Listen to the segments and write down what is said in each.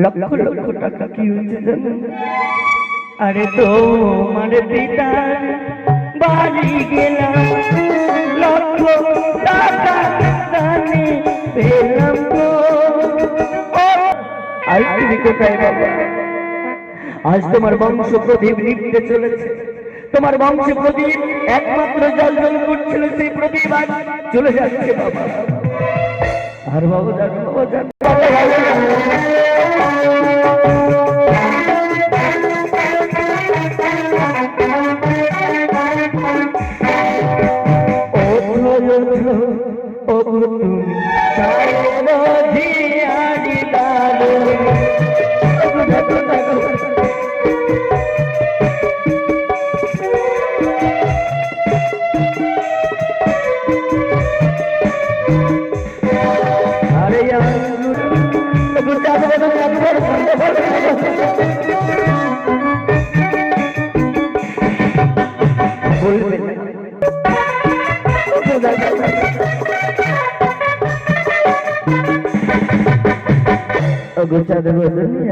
লক্ষ লক্ষ টাকা কি হয়েছে জানো? আরে তোমার পিতার বাড়ি গেলাম, লক্ষ টাকা দানে পেলাম গো। আজ তুমি কোথায় বাবা? আজ তোমার বংশ প্রদীপ নিভতে চলেছে, তোমার বংশ প্রদীপ একমাত্র জল জল করছিল, সেই প্রদীপ আজ চলে যাচ্ছে বাবা। আর বাবা জানো, বাবা জানো,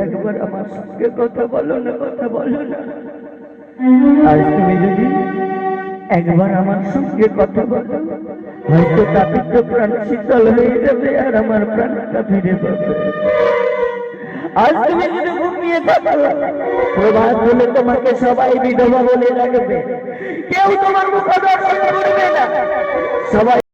একবার আমার সঙ্গে কথা বলো না, কথা বলো না। আজ তুমি যদি একবার আমার সঙ্গে কথা বলো, হয়তো তাপিত প্রাণ শীতল হয়ে যাবে আর আমার প্রাণটা ফিরে পাবে। আজ তুমি যদি ঘুমিয়ে থাকো, প্রভাত হলে তোমাকে সবাই বিধবা বলে রাখবে, কেউ তোমার মুখ দর্শন করবে না, সবাই